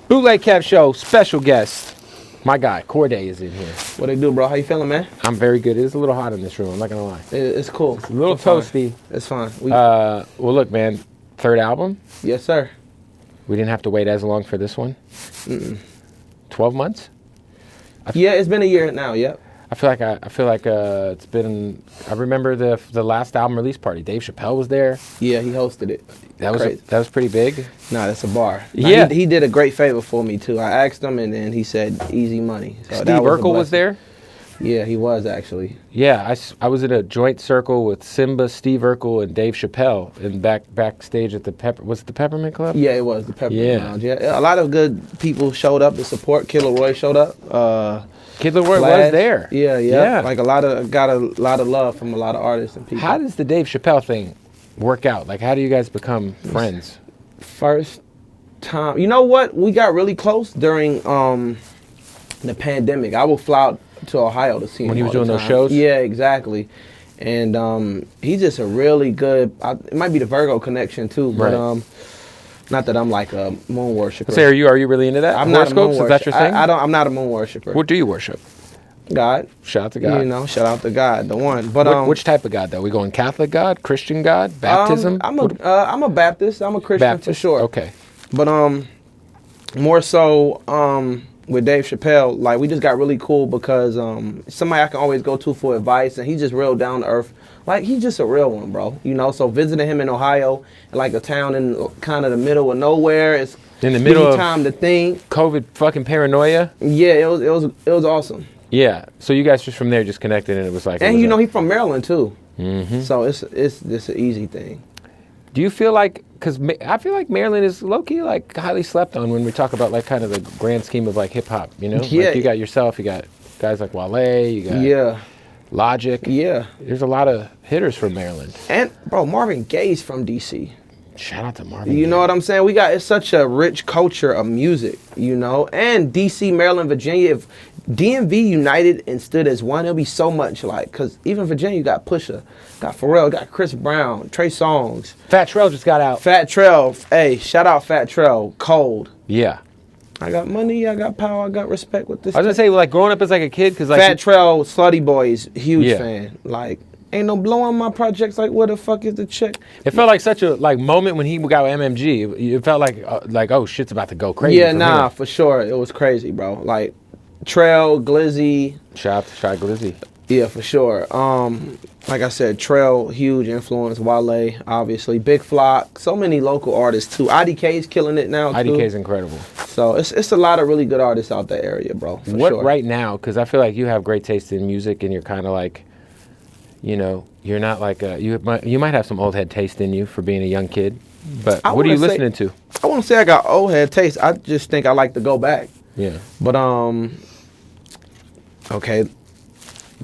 Bootleg Cap Show, special guest. My guy, Cordae, is in here. What it do, bro? How you feeling, man? I'm very good. It is a little hot in this room, I'm not going to lie. It's cool. It's a little toasty. It's fine. Well, look, man, third album. Yes, sir. We didn't have to wait as long for this one. 12 months? Yeah, it's been a year now, yep. I feel like it's been. I remember the last album release party. Dave Chappelle was there. Yeah, he hosted it. That was pretty big. Nah, that's a bar. Yeah, he did a great favor for me too. I asked him, and then he said easy money. So Steve Urkel was there. Yeah, he was actually. Yeah, I was in a joint circle with Simba, Steve Urkel, and Dave Chappelle, and backstage at the was it the Peppermint Club? Yeah, it was the Peppermint Lounge. Yeah, a lot of good people showed up to support. Kid Leroy showed up. Kid Leroy was there. Yeah. Like got a lot of love from a lot of artists and people. How does the Dave Chappelle thing work out? Like, how do you guys become friends? First time, you know what? We got really close during the pandemic. I would fly out to Ohio to see him when he was doing those shows. Yeah, exactly. And he's just a really good. It might be the Virgo connection too, but right. Not that I'm like a moon worshiper. Say, are you really into that? I'm not a moon worshiper. Is that your thing? I'm not a moon worshiper. What do you worship? God. Shout out to God. You know, shout out to God, the one. But which type of God though? We going Catholic God, Christian God, baptism? I'm a Baptist. I'm a Christian Baptist. For sure. Okay. But more so with Dave Chappelle, like we just got really cool because somebody I can always go to for advice, and he's just real down to earth. Like, he's just a real one, bro. You know, so visiting him in Ohio, like a town in kind of the middle of nowhere, it's in the middle of time to think. COVID fucking paranoia. Yeah, it was awesome. Yeah. So you guys just from there just connected, and it was like. And you know, he's from Maryland too. Mm-hmm. So it's just an easy thing. Do you feel like, because I feel like Maryland is low-key like highly slept on when we talk about like kind of the grand scheme of like hip hop, you know? Yeah. Like you got yourself, you got guys like Wale, you got Logic. Yeah. There's a lot of hitters from Maryland. And bro, Marvin Gaye's from DC. Shout out to Marvin. You know what I'm saying? It's such a rich culture of music, you know? And DC, Maryland, Virginia, if DMV united and stood as one, it'll be so much like, because even Virginia, you got Pusha, got Pharrell, got Chris Brown, Trey Songz. Fat Trell just got out. Fat Trell, hey, shout out Fat Trell, Cold. Yeah. I got money, I got power, I got respect with this. I was gonna say, like growing up as like a kid, because like Fat Trell, Slutty Boys, huge fan. Like, ain't no blow on my projects. Like, where the fuck is the check? It felt like such a like moment when he got MMG. It felt like oh shit's about to go crazy. Yeah, nah, for sure, it was crazy, bro. Like, Trell, Glizzy. Shout out to Shy Glizzy. Yeah, for sure. Like I said, Trell, huge influence. Wale, obviously. Big Flock. So many local artists, too. IDK's killing it now, too. IDK's incredible. So it's a lot of really good artists out that area, bro. For sure. Right now, because I feel like you have great taste in music and you're kind of like, you know, you're not like, you might have some old head taste in you for being a young kid. But what are you listening to? I won't say I got old head taste. I just think I like to go back. Yeah. But, okay.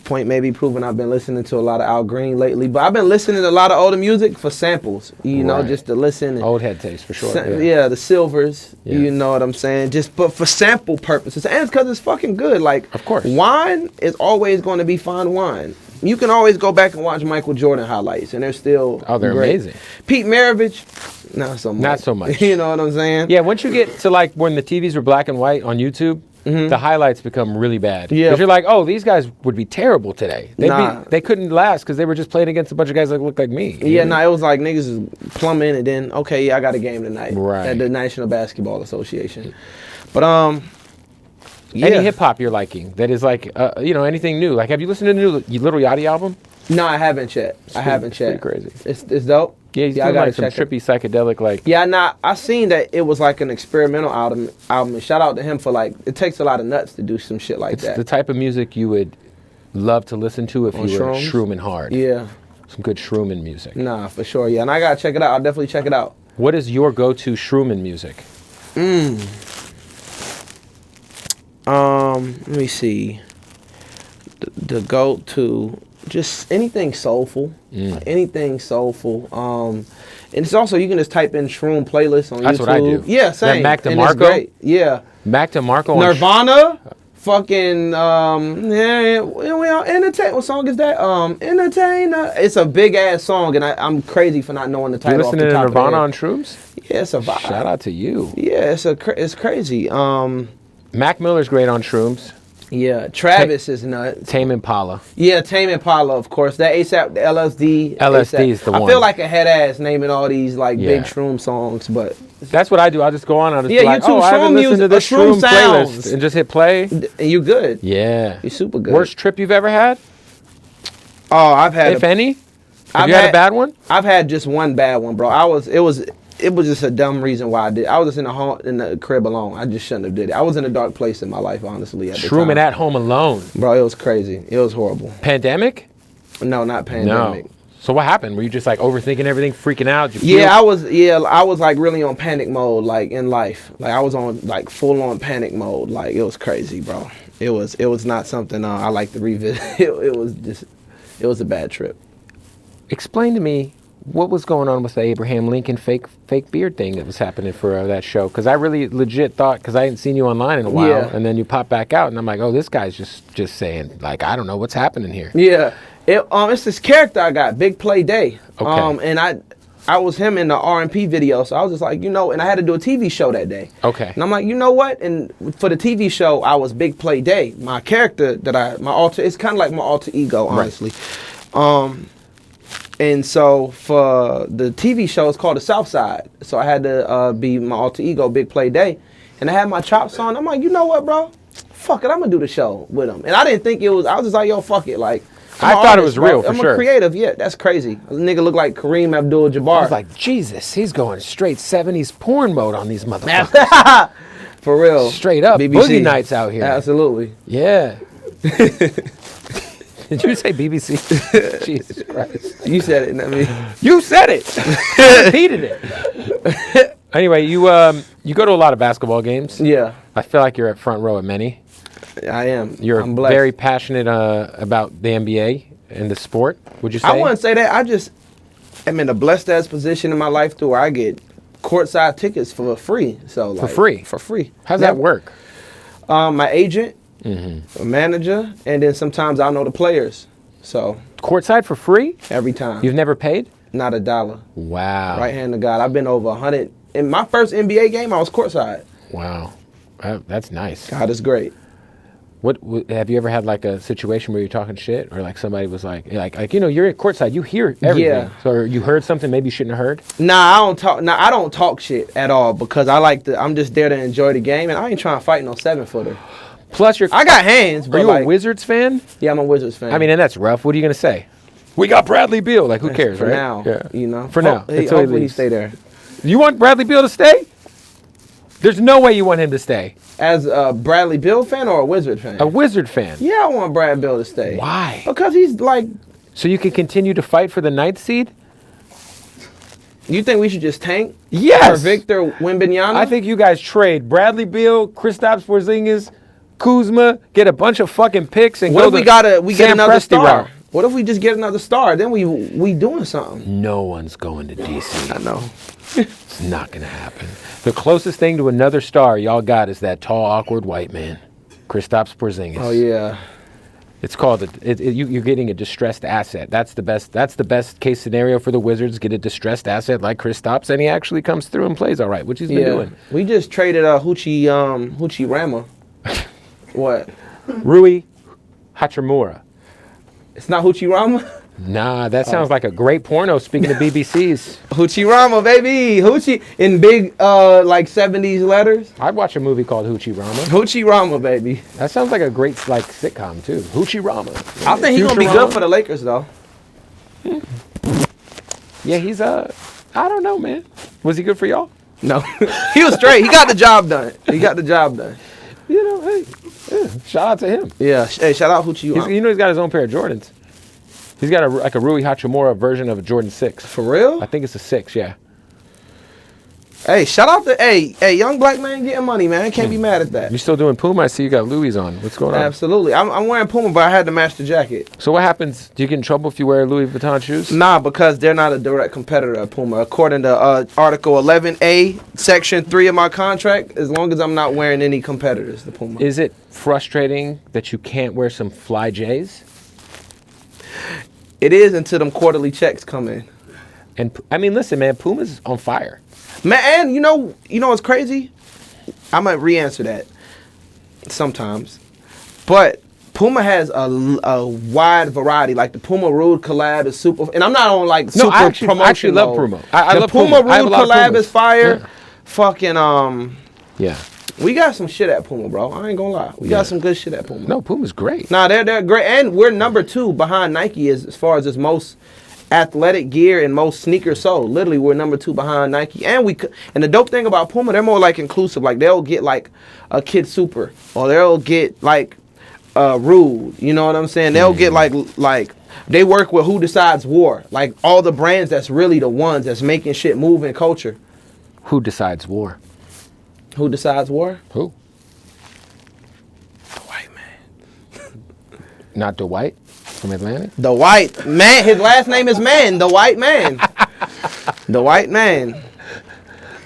Point may be proven. I've been listening to a lot of Al Green lately, but I've been listening to a lot of older music for samples, you know, just to listen. Old head taste, for sure. Yeah, the Silvers, you know what I'm saying? But for sample purposes, and it's because it's fucking good. Like, of course, wine is always going to be fine wine. You can always go back and watch Michael Jordan highlights, and they're still they're great. Amazing. Pete Maravich, not so much. Not so much. You know what I'm saying? Yeah, once you get to like when the TVs were black and white on YouTube, the highlights become really bad. Yeah. Because you're like, oh, these guys would be terrible today. They couldn't last because they were just playing against a bunch of guys that looked like me. Yeah, it was like niggas is plumbing and then, okay, I got a game tonight at the National Basketball Association. But, any hip hop you're liking that is like, you know, anything new? Like, have you listened to the new Little Yachty album? No, I haven't yet. It's pretty crazy. It's dope. Yeah, he's doing like some trippy psychedelic like. Yeah, I seen that it was like an experimental album. And shout out to him for like, it takes a lot of nuts to do some shit like that. It's the type of music you would love to listen to if you were shrooming hard. Yeah. Some good shrooming music. Nah, for sure. Yeah, and I gotta check it out. I'll definitely check it out. What is your go-to shrooming music? Let me see. The go-to. Just anything soulful. Anything soulful. And it's also, you can just type in shroom playlist on YouTube. That's what I do. Yeah, same. That Mac DeMarco? Yeah. Mac DeMarco. Nirvana. Fucking yeah, we all entertain. What song is that? Entertainer. It's a big ass song, and I'm crazy for not knowing the You title. listening off the to top Nirvana of on shrooms? Yeah, it's a vibe. Shout out to you. Yeah, it's crazy. Mac Miller's great on shrooms. Yeah, Travis is nuts. Tame Impala. Yeah, Tame Impala, of course. That ASAP, the LSD. LSD is the one. I feel like a head ass naming all these like Yeah. big shroom songs, but That's what I do. I'll just go on. I'll just Yeah, be like, YouTube oh, I haven't shroom listened to music- this shroom shroom sounds. playlist, and just hit play. you good. Yeah. You're super good. Worst trip you've ever had, Oh, I've had. if any? Have I've you had a had- bad one? I've had just one bad one, bro. It was just a dumb reason why I did. I was just in the crib alone. I just shouldn't have did it. I was in a dark place in my life, honestly. At the time. Shrooming at home alone. Bro, it was crazy. It was horrible. Pandemic? No, not pandemic. No. So what happened? Were you just like overthinking everything, freaking out? Did you Yeah, feel- I was like really on panic mode, like in life. Like I was on like full on panic mode. Like it was crazy, bro. It was not something I like to revisit. It was a bad trip. Explain to me what was going on with the Abraham Lincoln fake beard thing that was happening for that show. Because I really legit thought, because I hadn't seen you online in a while, Yeah. and then you pop back out, and I'm like, oh, this guy's just saying, like, I don't know what's happening here. Yeah, it's this character I got, Big Play Day. Okay. And I was him in the R&P video, so I was just like, and I had to do a TV show that day. Okay. And I'm like, you know what? And for the TV show, I was Big Play Day. My character it's kind of like my alter ego, honestly. And so for the TV show, it's called The South Side. So I had to be my alter ego, Big Play Day. And I had my chops on. I'm like, you know what, bro? Fuck it, I'm gonna do the show with him. And I didn't think I was just like, yo, fuck it. Like, I thought it was real, for I'm sure. a creative, yeah, that's crazy. A nigga look like Kareem Abdul-Jabbar. I was like, Jesus, he's going straight 70s porn mode on these motherfuckers. For real. Straight up, BBC. boogie nights out here. Absolutely. Yeah. Did you say BBC? Jesus Christ. You said it, not me. You said it. You repeated it. Anyway, you go to a lot of basketball games. Yeah, I feel like you're at front row at many. I am. You're I'm blessed. very passionate about the NBA and the sport, would you say? I wouldn't say that. I just am in a blessed ass position in my life to where I get courtside tickets for free. So like, free? For free. How's that work? My agent, Mm-hmm. a manager, and then sometimes I know the players. So Courtside for free? every time. You've never paid? Not $1. Wow. Right hand to God. I've been over 100. In my first NBA game, I was courtside. Wow. That's nice. God is great. What have you ever had like a situation where you're talking shit, or like somebody was like you're at courtside, you hear everything. Yeah. So you heard something maybe you shouldn't have heard. Nah, I don't talk shit at all because I'm just there to enjoy the game, and I ain't trying to fight no 7-footer. Plus, I got hands, but are you like, a Wizards fan? Yeah, I'm a Wizards fan. I mean, and that's rough. What are you gonna say? We got Bradley Beal. Like, who cares, for right? now, Yeah. For now, until he hopefully he leaves. stay there. You want Bradley Beal to stay? There's no way you want him to stay. As a Bradley Beal fan or a Wizard fan? A Wizard fan. Yeah, I want Brad Beal to stay. Why? Because he's like, So you can continue to fight for the ninth seed? you think we should just tank? Yes. For Victor Wembanyama? I think you guys trade Bradley Beal, Kristaps Porzingis, Kuzma, get a bunch of fucking picks, and What go if we the get Sam another Presti star? route. What if we just get another star? Then we doing something. No one's going to DC. I know. It's not going to happen. The closest thing to another star y'all got is that tall, awkward white man, Kristaps Porzingis. Oh yeah. It's called you're getting a distressed asset. That's the best case scenario for the Wizards. Get a distressed asset like Kristaps, and he actually comes through and plays all right, which he's been doing. We just traded Hoochie Rama. What? Rui Hachimura. It's not Hoochie Rama? Nah, that sounds like a great porno. Speaking of BBCs, Hoochie Rama, baby. Hoochie in big like 70s letters. I'd watch a movie called Hoochie Rama. Hoochie Rama, baby. That sounds like a great like sitcom too. Hoochie Rama. I think he's gonna be good for the Lakers though. Yeah, he's I don't know, man. Was he good for y'all? No, he was straight. He got the job done. He got the job done. You know, hey, yeah, shout out to him. Yeah. Hey, shout out Hoochie Rama. You know, he's got his own pair of Jordans. He's got a Rui Hachimura version of a Jordan 6. For real? I think it's a 6, yeah. Hey, shout out to hey, young black man getting money, man. Can't be mad at that. You still doing Puma? I see you got Louis on. What's going on? Absolutely. I'm wearing Puma, but I had to match the jacket. So what happens? Do you get in trouble if you wear Louis Vuitton shoes? Nah, because they're not a direct competitor of Puma. According to Article 11A, Section 3 of my contract, as long as I'm not wearing any competitors, the Puma. Is it frustrating that you can't wear some Fly J's? It is until them quarterly checks come in. And I mean, listen, man, Puma's on fire. Man, and you know what's crazy? I might re-answer that sometimes. But Puma has a wide variety. Like the Puma Rude collab is super, and I'm not on like super promotion. I actually love Puma. I love Puma Puma. Rude collab is fire. Yeah. Fucking Yeah. we got some shit at Puma, bro. I ain't gonna lie. We got some good shit at Puma. No, Puma's great. Nah, they're great, and we're number 2 behind Nike as far as its most athletic gear and most sneakers sold. Literally, we're number 2 behind Nike, and the dope thing about Puma, they're more like inclusive. Like they'll get like a Kid Super, or they'll get like Rude. You know what I'm saying? They'll get like they work with Who Decides War, like all the brands that's really the ones that's making shit move in culture. Who decides war? Who Decides War? Who? The white man. Not Dwight from Atlanta? The white man. His last name is Man. The white man. The white man.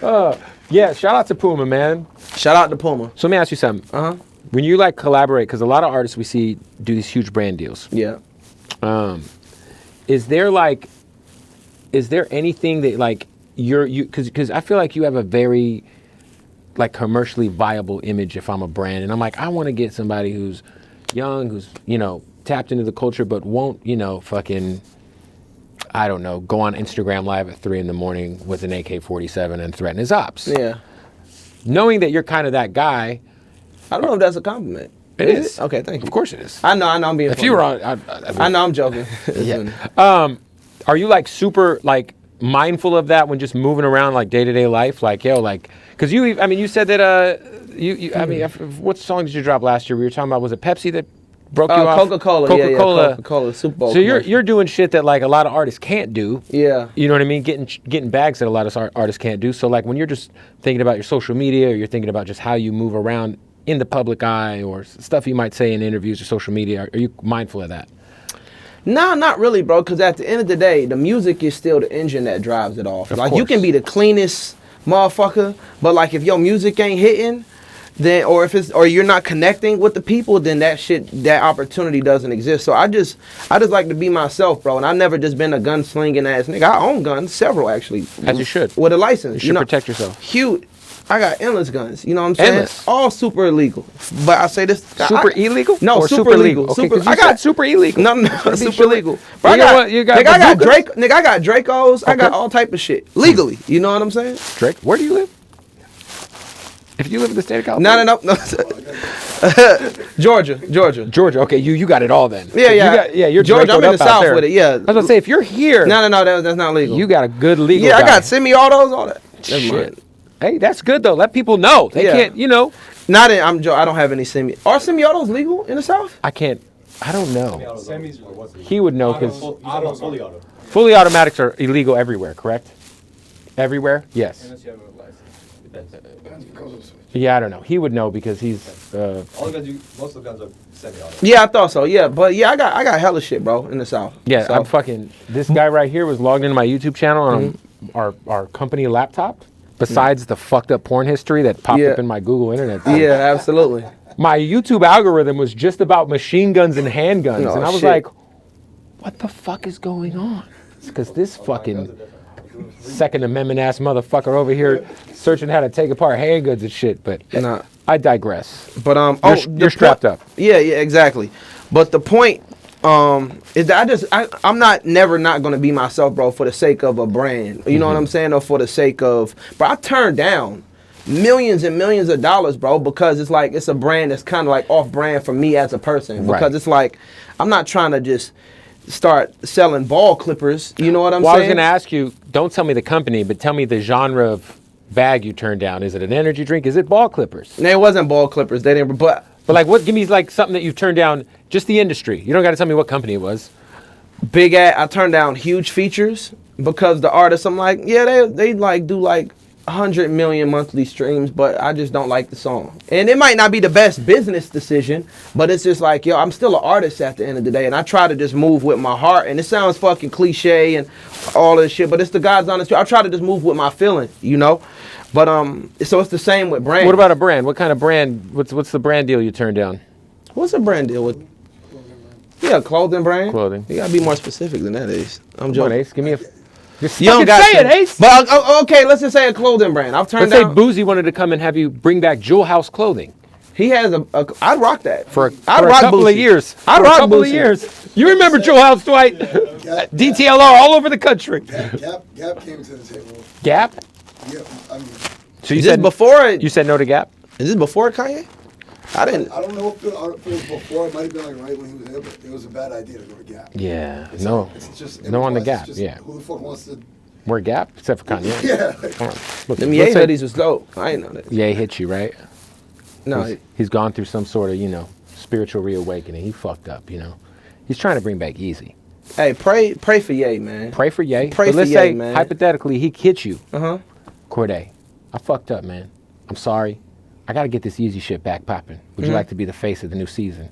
Yeah, shout out to Puma, man. Shout out to Puma. So let me ask you something. When you like collaborate, because a lot of artists we see do these huge brand deals. Yeah. Is there anything that like because I feel like you have a very like commercially viable image if I'm a brand, and I'm like, I want to get somebody who's young, who's, tapped into the culture, but won't, fucking, I don't know, go on Instagram Live at 3 a.m. with an AK-47 and threaten his ops. Yeah. Knowing that you're kind of that guy. I don't know if that's a compliment. It is. Okay, thank you. Of course it is. I know, I'm being If funny. you were on, I know, I'm joking. yeah. Are you like super like mindful of that when just moving around like day-to-day life? Like, because you said that, what song did you drop last year? We were talking about, was it Pepsi that broke you off? Coca-Cola. Coca-Cola Super Bowl. So you're doing shit that like a lot of artists can't do. Yeah. You know what I mean? Getting bags that a lot of artists can't do. So like when you're just thinking about your social media, or you're thinking about just how you move around in the public eye, or stuff you might say in interviews or social media, are you mindful of that? No, not really, bro. Because at the end of the day, the music is still the engine that drives it off. Like, you can be the cleanest motherfucker, but like if your music ain't hitting, then or you're not connecting with the people, then that opportunity doesn't exist. So I just like to be myself, bro. And I've never just been a gunslinging ass nigga. I own guns, several actually. As you should. With a license. You should protect yourself. Huge. I got endless guns. You know what I'm saying? Endless. All super illegal. But I say this. Illegal? No, or super legal. Okay, I got super illegal. No, super legal. But I got Dracos. Okay. I got all type of shit legally. You know what I'm saying? Drake, where do you live? If you live in the state of California? No. Georgia. Okay, you got it all then. Yeah. You're Georgia. I'm in the South with it. Yeah. I was gonna say, if you're here. No, that's not legal. You got a good legal. Yeah, guy. I got semi-autos, all that. Shit. Hey, that's good though. Let people know. They can't, Not in. I don't have any semi. Are semi-autos legal in the South? I don't know. He would know because fully auto. Fully automatics are illegal everywhere, correct? Everywhere? Yes. Unless you have a license. Yeah, I don't know. He would know because he's. All the guns, most of the guns are semi-auto. Yeah, I thought so. Yeah, but yeah, I got hella shit, bro, in the South. Yeah, so. I'm fucking. This guy right here was logged into my YouTube channel on our company laptop. Besides the fucked up porn history that popped up in my Google Internet feed. Yeah, absolutely. My YouTube algorithm was just about machine guns and handguns, and I was like, "What the fuck is going on?" It's because this fucking Second Amendment ass motherfucker over here searching how to take apart handguns and shit. But I digress. But you're strapped up. Yeah, exactly. But the point is that I'm never not gonna be myself, bro, for the sake of a brand. You know what I'm saying? Or for the sake of, bro, I turned down millions and millions of dollars, bro, because it's like it's a brand that's kind of like off brand for me as a person. Because it's like I'm not trying to just start selling ball clippers. You know what I'm saying? I was gonna ask you, don't tell me the company, but tell me the genre of bag you turned down. Is it an energy drink? Is it ball clippers? No, it wasn't ball clippers. They didn't. But like, what? Give me like something that you turned down. Just the industry. You don't got to tell me what company it was. I turned down huge features because the artists. I'm like, yeah, they like do like 100 million monthly streams, but I just don't like the song. And it might not be the best business decision, but it's just like, yo, I'm still an artist at the end of the day, and I try to just move with my heart. And it sounds fucking cliche and all this shit, but it's the God's honest truth. I try to just move with my feeling, you know. But so it's the same with brands. What about a brand? What kind of brand? What's the brand deal you turned down? What's a brand deal with? Yeah, clothing brand. Clothing. You gotta be more specific than that, Ace. I'm Come on, joking. Ace. Give me a. Just You don't fucking got say to. it, Ace. But okay, let's just say a clothing brand. I've turned Let's say down. Boozy wanted to come and have you bring back Jewel House clothing He has I'd rock that for a I'd rock couple of Boosie. years. I'd For rock a couple of Boosie. years. You remember Jewel House, Dwight? DTLR all over the country. Gap came to the table. Gap. Yeah, I mean, So you Is this said before? you said no to Gap. Is this before Kanye? I didn't. I don't know if it was before. It might have been like right when he was there, but it was a bad idea to go to Gap. Yeah. It's No. like- it's just No on the it's Gap, just, yeah. Who the fuck wants to? Wear Gap except for Kanye. Yeah. Like, Come on. Look, Them let's Ye say hoodies was dope. I ain't know that. Ye hit you, right? No, He's gone through some sort of, spiritual reawakening. He fucked up, He's trying to bring back Yeezy. hey, pray for Ye, man. Pray for Ye. Pray But for let's Ye, say, man. hypothetically, he hit you. Uh-huh. Cordae, I fucked up, man. I'm sorry. I got to get this Yeezy shit back popping. Would you like to be the face of the new season?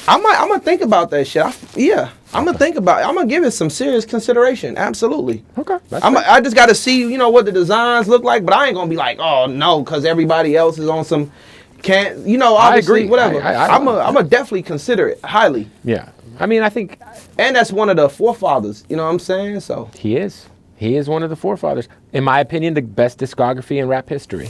I'm gonna think about that shit. I'm gonna think about it. I'm gonna give it some serious consideration. Absolutely. Okay. I just gotta see, what the designs look like, but I ain't gonna be like, oh no, because everybody else is on some obviously, agree. whatever. I'm I- gonna definitely consider it highly. Yeah. I mean, I think And that's one of the forefathers, you know what I'm saying? So he is. He is one of the forefathers. In my opinion, the best discography in rap history.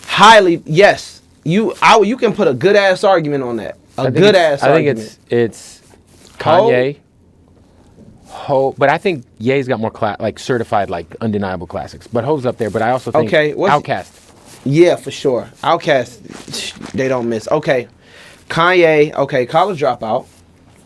highly, yes. You can put a good ass argument on that. I think Argument. it's Kanye, Ho, but I think Ye's got more certified, undeniable classics. But Ho's up there. But I also think Okay, Outkast. Yeah, for sure. Outkast, they don't miss. Okay, Kanye. Okay, College Dropout,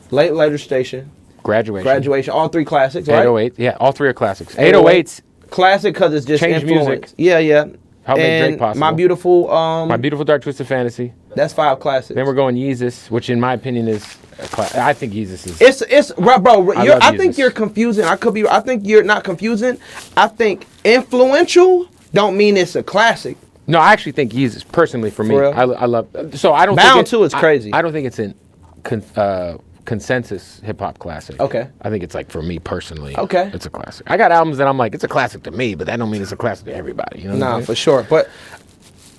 Later Station, Graduation. All three classics, right? 808. Yeah, all three are classics. 808's Classic because it's just Change influence. music. Yeah. How Made And Drake Possible. My Beautiful. My Beautiful Dark Twisted Fantasy. That's 5 classics. Then we're going Yeezus, which in my opinion is I think Yeezus is. It's bro. love I think Yeezus. you're confusing. I think you're not confusing. I think influential don't mean it's a classic. No, I actually think Yeezus personally for me. For real? I love. So I don't. Bound think to is crazy. I don't think it's an consensus hip hop classic. Okay. I think it's for me personally. Okay. It's a classic. I got albums that I'm like, it's a classic to me, but that don't mean it's a classic to everybody. You know what Nah, I'm saying? for sure. But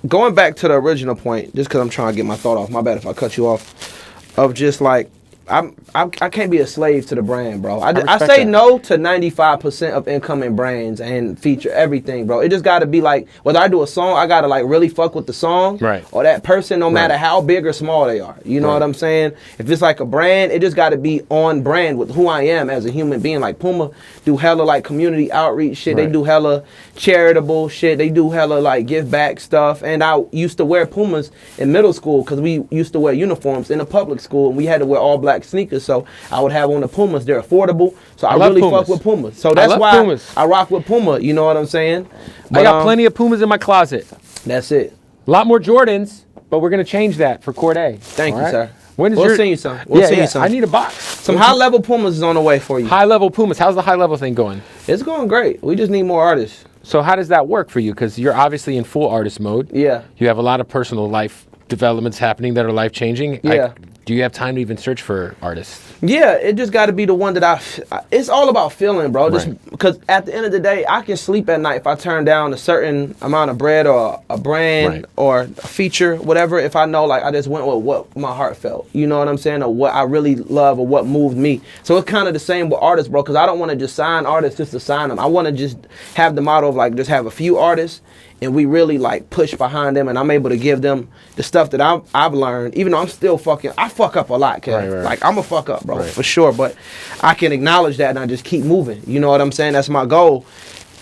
going back to the original point, just because I'm trying to get my thought off. My bad if I cut you off. Of just like. I can't be a slave to the brand, bro. I respect say that. no to 95% of incoming brands and feature everything, bro. It just got to be like, whether I do a song, I got to really fuck with the song. Right. Or that person, no matter Right. how big or small they are. You know Right. what I'm saying? If it's like a brand, it just got to be on brand with who I am as a human being. Like Puma do hella community outreach shit. They Right. do hella charitable shit. They do hella give back stuff. And I used to wear Pumas in middle school because we used to wear uniforms in a public school and we had to wear all black sneakers. So I would have on the Pumas. They're affordable. So I love really Pumas. fuck with Pumas. So that's love why Pumas. I rock with Puma. You know what I'm saying? I But, got plenty of Pumas in my closet. That's it. A lot more Jordans, but we're gonna change that for Cordae. Thank All you, right? sir. When is We'll your... send you some. We'll send you some. I need a box. Some high level Pumas is on the way for you. High level Pumas. How's the high level thing going? It's going great. We just need more artists. So how does that work for you? Because you're obviously in full artist mode. Yeah. You have a lot of personal life developments happening that are life changing. Yeah. Do you have time to even search for artists? Yeah, it just got to be the one that it's all about feeling, bro. Just Right. because at the end of the day, I can sleep at night if I turn down a certain amount of bread or a brand Right. or a feature, whatever. If I know, I just went with what my heart felt, you know what I'm saying, or what I really love or what moved me. So it's kind of the same with artists, bro. Because I don't want to just sign artists just to sign them. I want to just have the motto of just have a few artists. And we really push behind them, and I'm able to give them the stuff that I've learned. Even though I'm still I fuck up a lot, Kev. Right. I'm a fuck up, bro, Right. for sure. But I can acknowledge that, and I just keep moving. You know what I'm saying? That's my goal.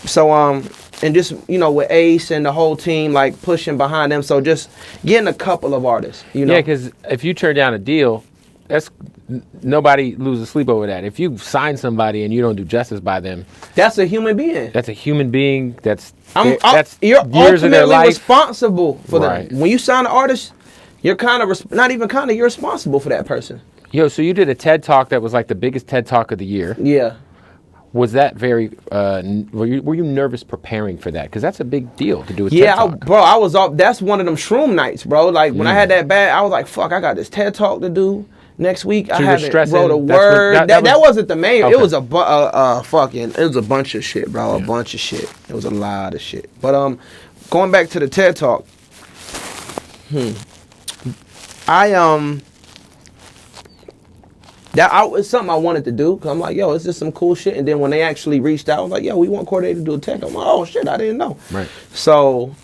So and just with Ace and the whole team pushing behind them. So just getting a couple of artists. You know? Yeah, because if you turn down a deal, nobody loses sleep over that. If you sign somebody and you don't do justice by them, That's a human being. that's a human being. That's You're years of their ultimately life. responsible for Right. them. When you sign an artist, you're you're responsible for that person. Yo, so you did a TED Talk that was the biggest TED Talk of the year. Yeah. Was that very? Were you nervous preparing for that? Because that's a big deal to do a Yeah, TED Talk. bro, I was off. That's one of them shroom nights, bro. Like when I had that bad, I was like, "Fuck, I got this TED Talk to do next week." So I you were haven't stressing, wrote a that's what- word. That wasn't the main. Okay. It was a bunch of shit, bro. A bunch of shit. It was a lot of shit. But going back to the TED Talk. That was something I wanted to do, because I'm like, yo, it's just some cool shit. And then when they actually reached out, I was like, yo, we want Cordae to do a TED. I'm like, oh shit, I didn't know. Right. So,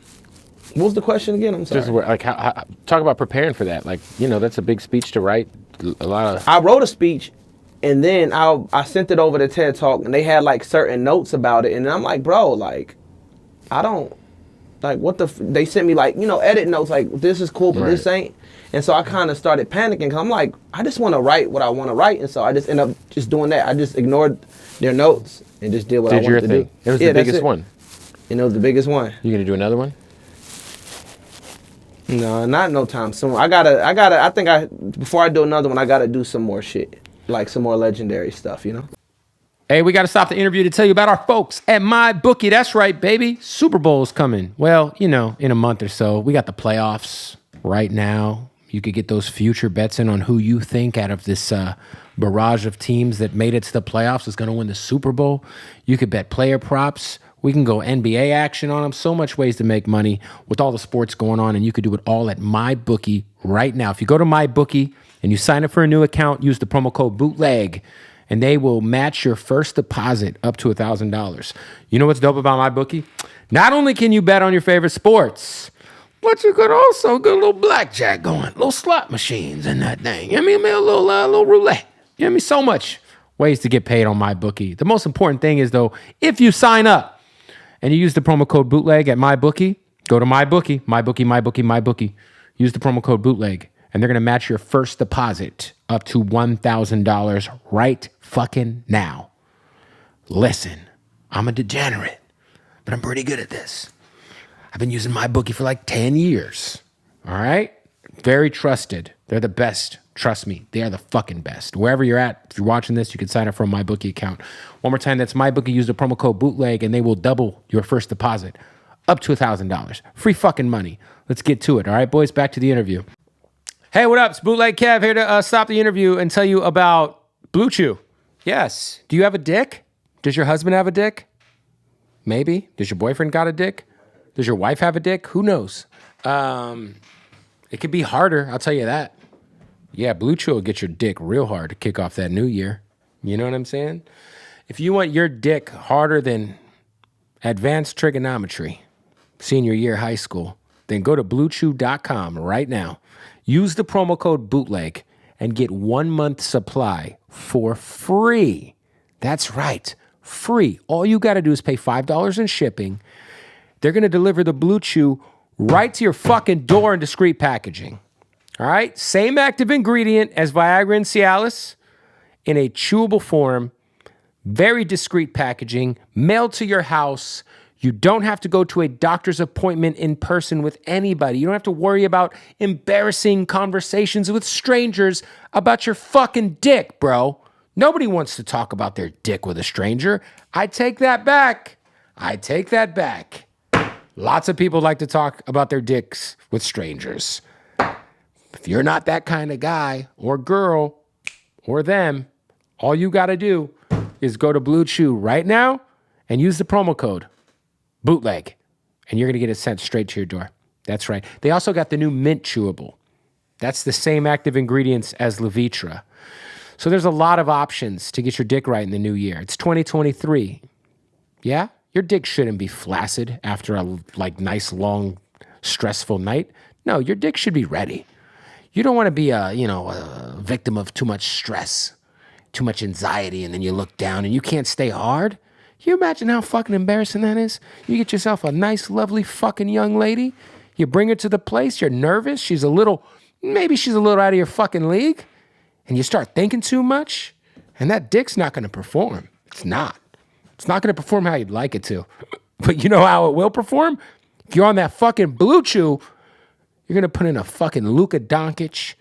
what was the question again? I'm sorry. Just like how talk about preparing for that. Like, you know, that's a big speech to write. A lot of. I wrote a speech, and then I sent it over to TED Talk, and they had like certain notes about it, and I'm like, bro, like, I don't, like, what the? They sent me like, you know, edit notes, like, this is cool, but this ain't. And so I kind of started panicking, because I'm like, I just want to write what I want to write, and so I just end up just doing that. I just ignored their notes and just did what I wanted to do. It was the biggest one. And it was the biggest one. You gonna do another one? No, not no time soon. Before I do another one, I gotta do some more shit. Like some more legendary stuff, you know? Hey, we got to stop the interview to tell you about our folks at MyBookie. That's right, baby. Super Bowl's coming. Well, you know, in a month or so. We got the playoffs right now. You could get those future bets in on who you think out of this barrage of teams that made it to the playoffs is going to win the Super Bowl. You could bet player props. We can go NBA action on them. So much ways to make money with all the sports going on, and you could do it all at MyBookie right now. If you go to MyBookie and you sign up for a new account, use the promo code BOOTLEG, and they will match your first deposit up to $1,000. You know what's dope about MyBookie? Not only can you bet on your favorite sports, but you could also get a little blackjack going, little slot machines and that thing. I mean, a little roulette. You know what I mean? So much ways to get paid on MyBookie. The most important thing is, though, if you sign up and you use the promo code BOOTLEG at MyBookie, go to MyBookie. Use the promo code BOOTLEG, and they're going to match your first deposit up to $1,000 right fucking now. Listen, I'm a degenerate, but I'm pretty good at this. I've been using MyBookie for like 10 years. All right? Very trusted. They're the best. Trust me. They are the fucking best. Wherever you're at, if you're watching this, you can sign up for a MyBookie account. One more time, that's MyBookie. Use the promo code BOOTLEG, and they will double your first deposit up to $1,000. Free fucking money. Let's get to it. All right, boys? Back to the interview. Hey, what up? It's Bootleg Kev here to stop the interview and tell you about Blue Chew. Yes. Do you have a dick? Does your husband have a dick? Maybe. Does your boyfriend got a dick? Does your wife have a dick? Who knows? It could be harder, I'll tell you that. Yeah, Blue Chew will get your dick real hard to kick off that new year. You know what I'm saying? If you want your dick harder than advanced trigonometry, senior year high school, then go to bluechew.com right now. Use the promo code BOOTLEG and get 1 month supply for free. That's right, free. All you got to do is pay $5 in shipping. They're going to deliver the Blue Chew right to your fucking door in discreet packaging. All right? Same active ingredient as Viagra and Cialis in a chewable form, very discreet packaging, mailed to your house. You don't have to go to a doctor's appointment in person with anybody. You don't have to worry about embarrassing conversations with strangers about your fucking dick, bro. Nobody wants to talk about their dick with a stranger. I take that back. Lots of people like to talk about their dicks with strangers. If you're not that kind of guy or girl or them, all you got to do is go to Blue Chew right now and use the promo code BOOTLEG, and you're going to get it sent straight to your door. That's right. They also got the new mint chewable. That's the same active ingredients as Levitra. So there's a lot of options to get your dick right in the new year. It's 2023. Yeah? Your dick shouldn't be flaccid after a nice, long, stressful night. No, your dick should be ready. You don't want to be a victim of too much stress, too much anxiety, and then you look down and you can't stay hard. Can you imagine how fucking embarrassing that is? You get yourself a nice, lovely fucking young lady. You bring her to the place. You're nervous. Maybe she's a little out of your fucking league. And you start thinking too much. And that dick's not going to perform. It's not. It's not going to perform how you'd like it to. But you know how it will perform? If you're on that fucking Blue Chew, you're going to put in a fucking Luka Doncic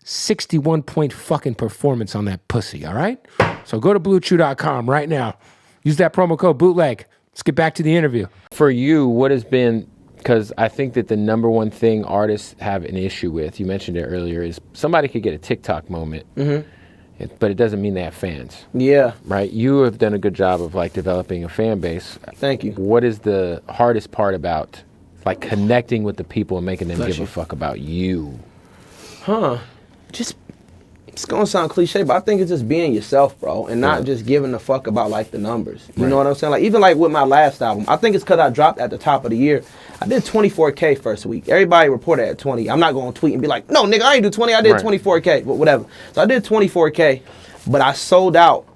61-point fucking performance on that pussy, all right? So go to bluechew.com right now. Use that promo code Bootleg. Let's get back to the interview. For you, what has been, because I think that the number one thing artists have an issue with, you mentioned it earlier, is somebody could get a TikTok moment, but it doesn't mean they have fans. Yeah. Right? You have done a good job of like developing a fan base. Thank you. What is the hardest part about like connecting with the people and making them give you. a fuck about you? Just, it's gonna sound cliche, but I think it's just being yourself, bro, and not just giving a fuck about like the numbers. You know what I'm saying? Like even like with my last album, I think it's because I dropped at the top of the year. I did 24K first week. Everybody reported at 20. I'm not gonna tweet and be like, no, nigga, I ain't do 20. I did 24K, but whatever. So I did 24K, but I sold out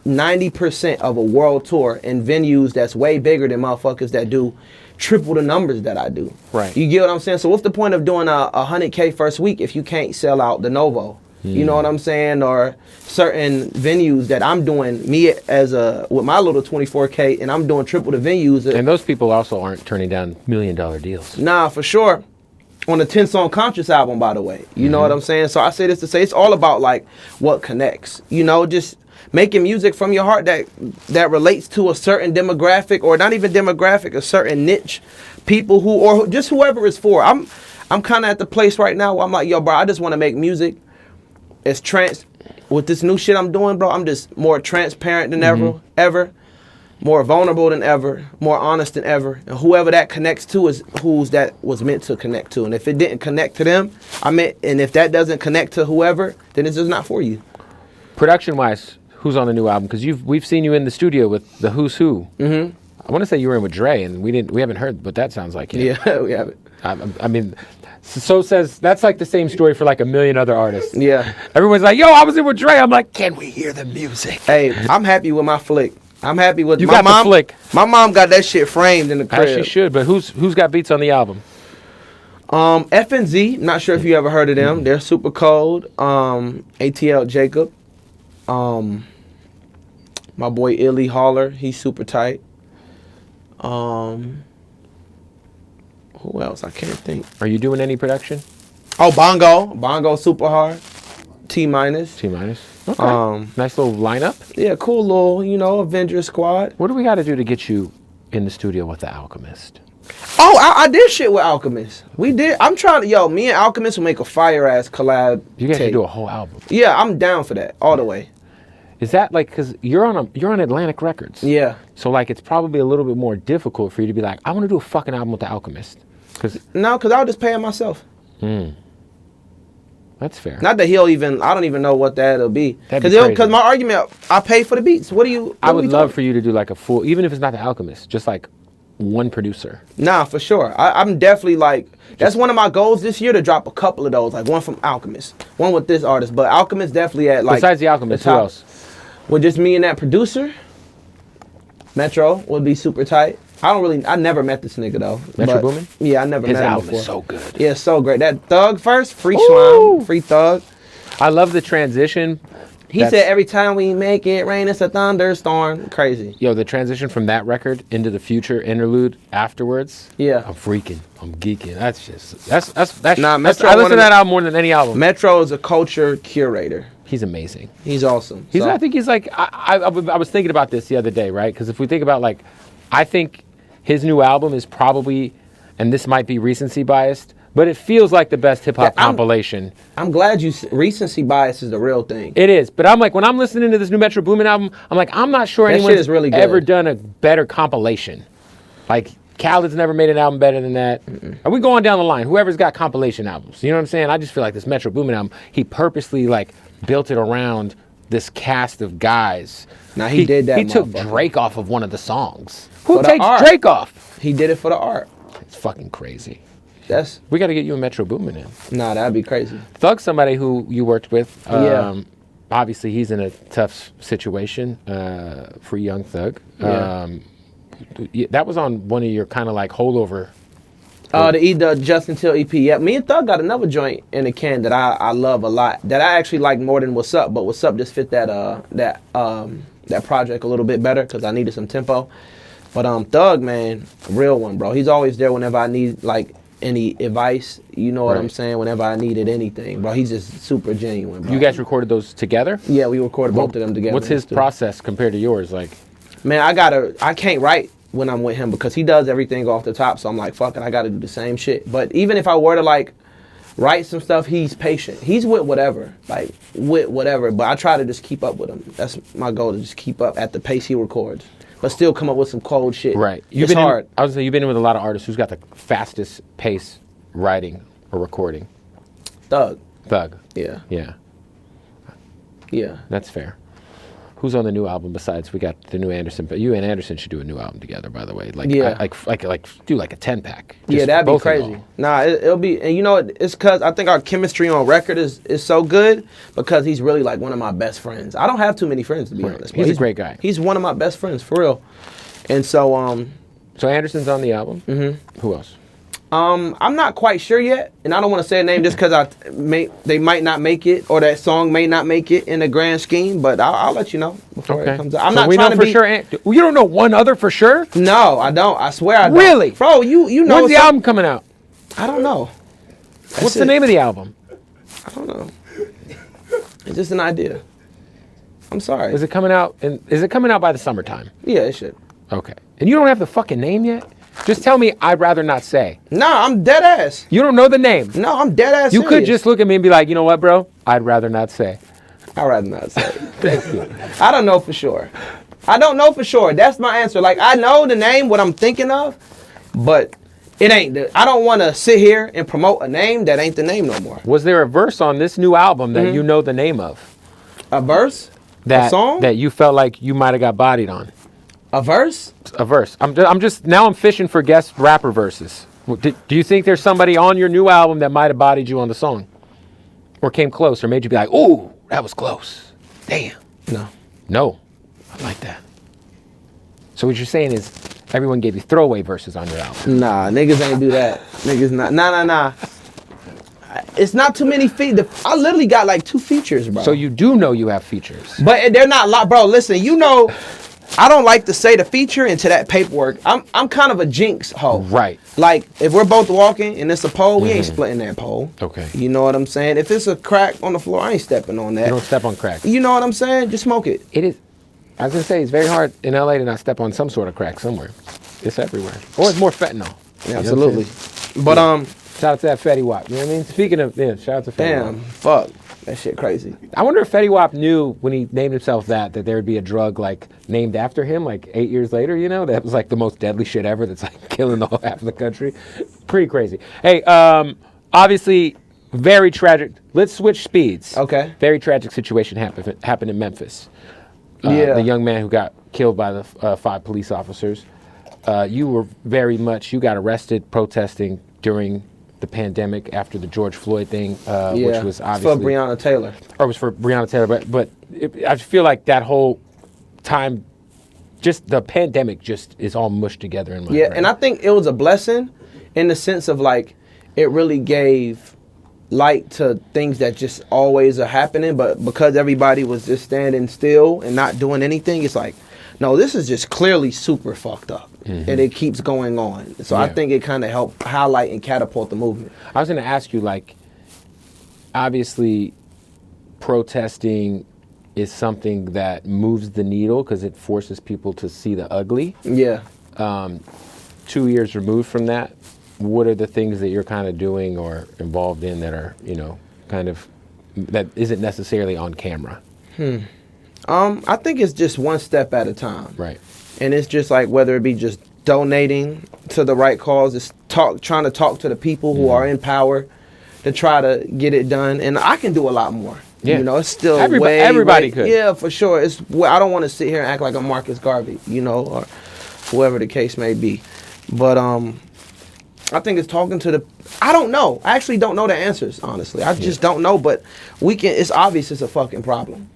90% of a world tour in venues that's way bigger than motherfuckers that do triple the numbers that I do. Right. You get what I'm saying? So what's the point of doing a 100K first week if you can't sell out the Novo? You know what I'm saying? Or certain venues that I'm doing, me as with my little 24K, and I'm doing triple the venues. And those people also aren't turning down $1 million deals. Nah, for sure. On the 10-song Conscious album, by the way. You know what I'm saying? So I say this to say it's all about like what connects. You know, just making music from your heart that relates to a certain demographic, or not even demographic, a certain niche, people who, or just whoever it's for. I'm kind of at the place right now where I'm like, yo, bro, I just want to make music. It's with this new shit I'm doing, bro, I'm just more transparent than ever, more vulnerable than ever, more honest than ever. And whoever that connects to is who's that was meant to connect to. And if it didn't connect to them, and if that doesn't connect to whoever, then it's just not for you. Production-wise, who's on the new album? Because we've seen you in the studio with the Who's Who. I want to say you were in with Dre, and we haven't heard what that sounds like yet. Yeah, we have it. I mean, so says that's like the same story for like a million other artists. Yeah. Everyone's like, yo, I was in with Dre. I'm like, can we hear the music? Hey, I'm happy with my flick. I'm happy with You my got mom. the flick. My mom got that shit framed in the crib. As she should, but who's got beats on the album? FNZ, not sure if you ever heard of them. They're super cold. ATL Jacob. My boy Illy Haller, he's super tight. Who else? I can't think. Are you doing any production? Oh, Bongo super hard. T minus. T minus. Okay. Nice little lineup. Yeah, cool little, Avengers squad. What do we got to do to get you in the studio with the Alchemist? Oh, I did shit with Alchemist. We did. I'm trying to, me and Alchemist will make a fire ass collab. You guys tape. should do a whole album. Yeah, I'm down for that all the way. Is that like, because you're on Atlantic Records? Yeah. So like, it's probably a little bit more difficult for you to be like, I want to do a fucking album with the Alchemist. No, because I'll just pay it myself. That's fair. Not that I don't even know what that'll be. Because my argument, I pay for the beats. I would love for you to do like a full, even if it's not the Alchemist, just like one producer. Nah, for sure. I'm definitely like, that's one of my goals this year, to drop a couple of those, like one from Alchemist, one with this artist, but Alchemist definitely at like. Besides the Alchemist, who else? With just me and that producer, Metro would be super tight. I never met this nigga though. Metro Boomin? Yeah, I never met him before. His album is so good. Yeah, so great. That Thug first, Free Ooh. Slime, Free Thug. I love the transition. He said every time we make it rain, it's a thunderstorm. Crazy. Yo, the transition from that record into the Future interlude afterwards. Yeah. I'm freaking. I'm geeking. That's Metro, I listen to that album more than any album. Metro is a culture curator. He's amazing. He's awesome. I think he's like, I was thinking about this the other day, right? Because if we think about like, I think his new album is probably, and this might be recency biased, but it feels like the best hip hop compilation. I'm glad recency bias is the real thing. It is, but I'm like, when I'm listening to this new Metro Boomin album, I'm like, I'm not sure anyone's really ever done a better compilation. Like, Khaled's never made an album better than that. Are we going down the line? Whoever's got compilation albums, you know what I'm saying? I just feel like this Metro Boomin album, he purposely like built it around this cast of guys. Now he did that. He took Drake off of one of the songs. For Who the takes art. Drake off? He did it for the art. It's fucking crazy. We got to get you a Metro Boomin in. Nah, that'd be crazy. Thug's somebody who you worked with. Yeah. Obviously, he's in a tough situation for young Thug. Yeah. That was on one of your kind of like holdover. The Justin Till EP. Yeah, me and Thug got another joint in the can that I love a lot. That I actually like more than What's Up, but What's Up just fit that project a little bit better because I needed some tempo. But Thug, man, real one, bro. He's always there whenever I need like any advice. You know what I'm saying? Whenever I needed anything, bro. He's just super genuine, bro. You guys recorded those together? Yeah, we recorded both of them together. What's his process compared to yours? Like, Man, I can't write when I'm with him because he does everything off the top. So I'm like, fuck it, I gotta do the same shit. But even if I were to like write some stuff, he's patient. He's with whatever. But I try to just keep up with him. That's my goal, to just keep up at the pace he records, but still come up with some cold shit. Right. It's hard. I was saying, you've been in with a lot of artists. Who's got the fastest pace writing or recording? Thug. Yeah. Yeah. That's fair. Who's on the new album besides we got the new Anderson? But you and Anderson should do a new album together, by the way. Like, Yeah. like do like a 10-pack. Yeah, that'd be crazy. Nah, it'll be, and you know, it's because I think our chemistry on record is so good because he's really like one of my best friends. I don't have too many friends, to be honest. He's a great guy. He's one of my best friends, for real. And so, So Anderson's on the album. Mm-hmm. Who else? I'm not quite sure yet, and I don't want to say a name just because they might not make it, or that song may not make it in the grand scheme. But I'll let you know before it comes out. I'm not trying to be sure. You don't know one other for sure? No, I don't. I swear I don't. Really, bro? You know when's the album coming out? I don't know. What's the name of the album? I don't know. It's just an idea. I'm sorry. Is it coming out? Is it coming out by the summertime? Yeah, it should. Okay. And you don't have the fucking name yet? Just tell me. I'd rather not say. Nah, I'm dead ass. You don't know the name. No, I'm dead ass. You serious. could just look at me and be like, you know what, bro? I'd rather not say. I'd rather not say. Thank you. I don't know for sure. I don't know for sure. That's my answer. Like, I know the name, what I'm thinking of, but it ain't. I don't want to sit here and promote a name that ain't the name no more. Was there a verse on this new album that you know the name of? A verse? A song? That you felt like you might have got bodied on? A verse? A verse. I'm just now I'm fishing for guest rapper verses. Do you think there's somebody on your new album that might have bodied you on the song? Or came close or made you be like, ooh, that was close. Damn. No. I like that. So what you're saying is everyone gave you throwaway verses on your album. Nah, niggas ain't do that. Niggas not. Nah. It's not too many I literally got like 2 features, bro. So you do know you have features. But they're not bro, listen, you know, I don't like to say the feature into that paperwork. I'm kind of a jinx hoe. Right. Like, if we're both walking and it's a pole, we ain't splitting that pole. Okay. You know what I'm saying? If it's a crack on the floor, I ain't stepping on that. You don't step on crack. You know what I'm saying? Just smoke it. It is. I was gonna say it's very hard in LA to not step on some sort of crack somewhere. It's everywhere. Or it's more fentanyl. Yeah, absolutely. But shout out to that Fetty Wap. You know what I mean? Speaking of, shout out to Fetty Wap. damn, fuck. That shit crazy. I wonder if Fetty Wap knew when he named himself that there would be a drug like named after him like 8 years later, you know? That was like the most deadly shit ever that's like killing the whole half of the country. Pretty crazy. Hey, obviously very tragic. Let's switch speeds. Okay. Very tragic situation happened in Memphis. Yeah. The young man who got killed by the 5 police officers. You got arrested protesting during the pandemic after the George Floyd thing, which was obviously for Breonna Taylor. Or it was for Breonna Taylor, but I feel like that whole time, just the pandemic just is all mushed together in my brain. And I think it was a blessing in the sense of like, it really gave light to things that just always are happening, but because everybody was just standing still and not doing anything, it's like, no, this is just clearly super fucked up. And it keeps going on. So I think it kind of helped highlight and catapult the movement. I was going to ask you, like, obviously protesting is something that moves the needle because it forces people to see the ugly. Yeah. 2 years removed from that, what are the things that you're kind of doing or involved in that are, kind of, that isn't necessarily on camera? I think it's just one step at a time. Right. And it's just like whether it be just donating to the right cause, it's trying to talk to the people who are in power to try to get it done. And I can do a lot more. Yeah. It's still everybody could. Yeah, for sure. I don't want to sit here and act like I'm Marcus Garvey, or whoever the case may be. But I think it's talking to I don't know. I actually don't know the answers, honestly. I just don't know. But it's obvious it's a fucking problem.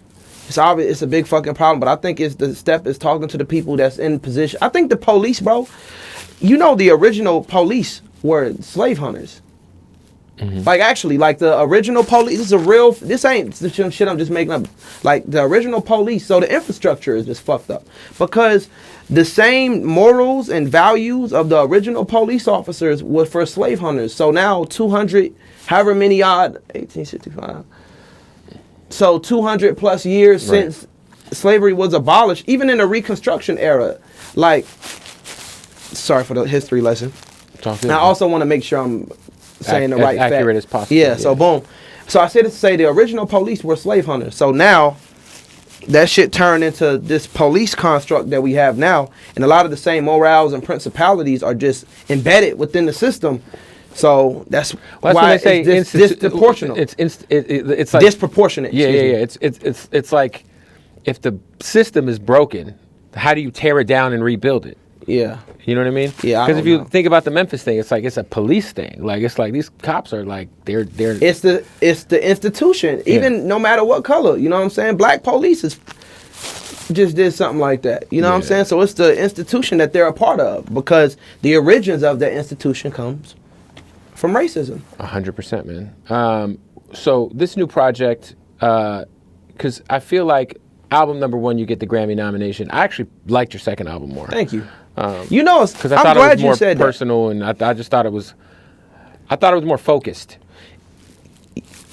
It's obvious it's a big fucking problem, but I think the step is talking to the people that's in position. I think the police, bro, the original police were slave hunters. Like, actually, like the original police, this ain't some shit I'm just making up. Like, the original police, so the infrastructure is just fucked up. Because the same morals and values of the original police officers were for slave hunters. So now 200, however many 1865. So 200 plus years since slavery was abolished, even in the Reconstruction era. Like, sorry for the history lesson. And I also want to make sure I'm saying the right fact. Accurate as possible. Yeah, so boom. So I said to say the original police were slave hunters. So now that shit turned into this police construct that we have now, and a lot of the same morals and principalities are just embedded within the system. So that's why they say it's disproportional. It's like disproportionate. Yeah. It's like if the system is broken, how do you tear it down and rebuild it? Yeah. You know what I mean? Yeah. Because if you think about the Memphis thing, it's like it's a police thing. Like it's like these cops are like they're. It's the institution. Even no matter what color, you know what I'm saying. Black police just did something like that. You know what I'm saying? So it's the institution that they're a part of, because the origins of that institution comes from racism. 100%, man. So this new project, because I feel like album number 1, you get the Grammy nomination. I actually liked your second album more. Thank you. You know, because I thought it was more personal, and I just thought it was. I thought it was more focused.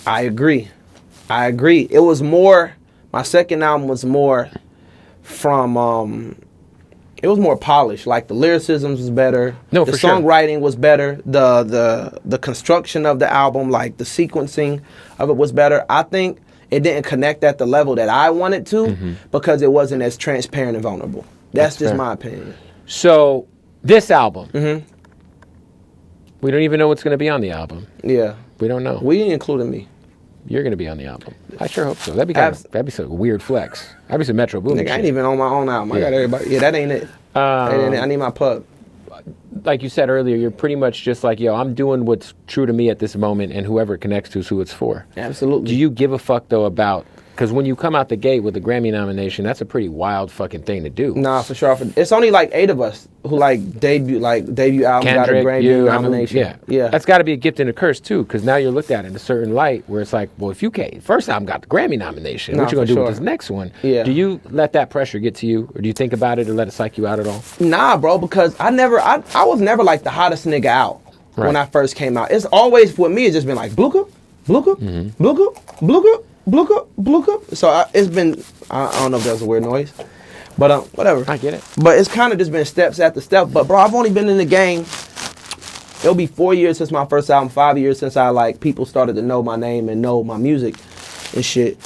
I agree. It was more. My second album was more from. It was more polished. Like the lyricism was better. No, the for sure. songwriting was better. The construction of the album, like the sequencing of it, was better. I think it didn't connect at the level that I wanted to, because it wasn't as transparent and vulnerable. That's just fair. my opinion. So this album, we don't even know what's going to be on the album. Yeah. We don't know. We including me. You're going to be on the album. I sure hope so. That'd be some weird flex. That'd be some Metro Boomin. Nigga, I ain't even on my own album. I got everybody. Yeah, that ain't it. I need my pub. Like you said earlier, you're pretty much just like, yo, I'm doing what's true to me at this moment, and whoever it connects to is who it's for. Absolutely. Do you give a fuck, though, about... Because when you come out the gate with a Grammy nomination, that's a pretty wild fucking thing to do. Nah, for sure. It's only like 8 of us who debut album got a Grammy nomination. Yeah. That's got to be a gift and a curse too, because now you're looked at in a certain light where it's like, well, if you can't, first album got the Grammy nomination, what you gonna do with this next one? Yeah. Do you let that pressure get to you, or do you think about it or let it psych you out at all? Nah, bro, because I was never like the hottest nigga out when I first came out. It's always, with me, it's just been like Bluka, Bluka, Bluka, Bluka. Bluka, Bluka. So it's been, I don't know if that was a weird noise, but whatever. I get it. But it's kind of just been steps after step. But bro, I've only been in the game, it'll be 4 years since my first album, 5 years since people started to know my name and know my music and shit.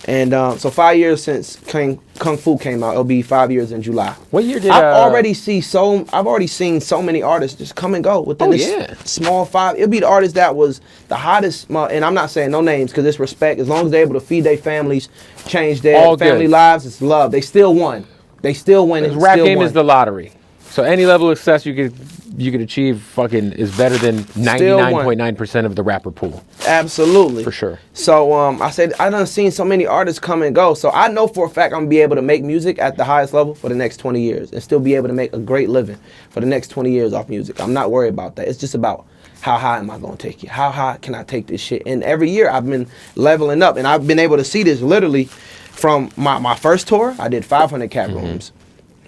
And so 5 years since Kung Fu came out. It'll be 5 years in July. What year did I've already seen so many artists just come and go within this small 5. It'll be the artist that was the hottest, and I'm not saying no names because it's respect. As long as they're able to feed their families, change their family lives, it's love. They still won. They still win. The rap game is the lottery. So any level of success you could achieve fucking is better than 99.9% of the rapper pool. Absolutely. For sure. So I said I done seen so many artists come and go. So I know for a fact I'm gonna be able to make music at the highest level for the next 20 years and still be able to make a great living for the next 20 years off music. I'm not worried about that. It's just about how high am I gonna take it? How high can I take this shit? And every year I've been leveling up, and I've been able to see this literally from my first tour. I did 500 cap rooms.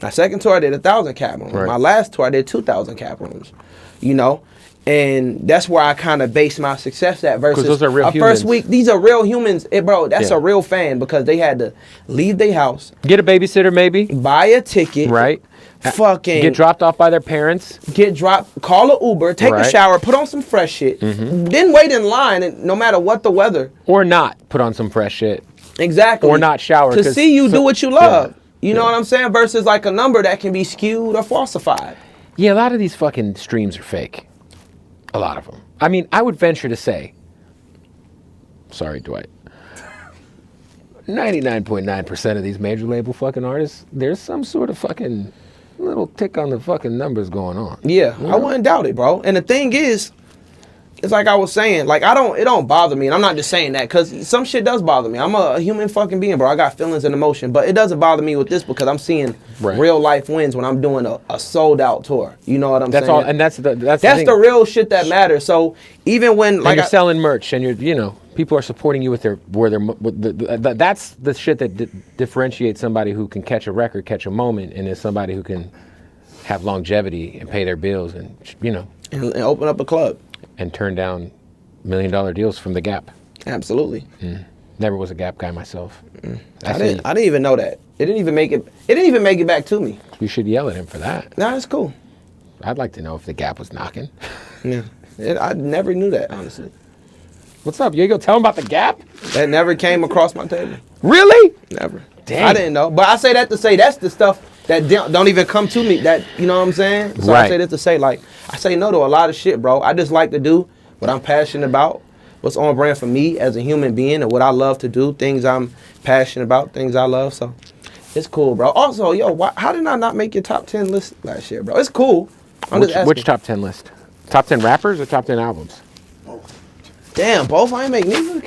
My second tour, I did 1,000 cap rooms. Right. My last tour, I did 2,000 cap rooms. You know, and that's where I kind of base my success at. Versus those are real humans. First week, these are real humans, bro. That's a real fan because they had to leave their house, get a babysitter, maybe buy a ticket, right? Fucking get dropped off by their parents, call an Uber, take a shower, put on some fresh shit, then wait in line, and no matter what the weather, or not put on some fresh shit, exactly, or not shower to see you do what you love. You know what I'm saying? Versus like a number that can be skewed or falsified. Yeah, a lot of these fucking streams are fake. A lot of them. I mean, I would venture to say, sorry, Dwight, 99.9% of these major label fucking artists, there's some sort of fucking little tick on the fucking numbers going on. Yeah, I wouldn't doubt it, bro. And the thing is, it's like I was saying, like it don't bother me, and I'm not just saying that because some shit does bother me. I'm a human fucking being, bro. I got feelings and emotion, but it doesn't bother me with this because I'm seeing real life wins when I'm doing a sold out tour. You know what I'm saying? That's all, and that's the real shit that matters. So even when you're selling merch and people are supporting you with that's the shit that differentiates somebody who can catch a record, catch a moment, and is somebody who can have longevity and pay their bills and and open up a club. And turn down $1 million deals from the Gap. Absolutely. Never was a Gap guy myself. I didn't even know that. It didn't even make it. It didn't even make it back to me. You should yell at him for that. Nah, it's cool. I'd like to know if the Gap was knocking. Yeah, I never knew that, honestly. What's up? You go tell him about the Gap? That never came across my table. Really? Never. Dang. I didn't know. But I say that to say that's the stuff that don't even come to me. That, you know what I'm saying? So Right. I say this to say, like, I say no to a lot of shit, bro. I just like to do what I'm passionate about, what's on brand for me as a human being, and what I love to do, things I'm passionate about, things I love. So it's cool, bro. Also, yo, how did I not make your top 10 list last year, bro? It's cool. I'm just asking. Which top 10 list? Top 10 rappers or top 10 albums? Damn, both. I ain't make neither.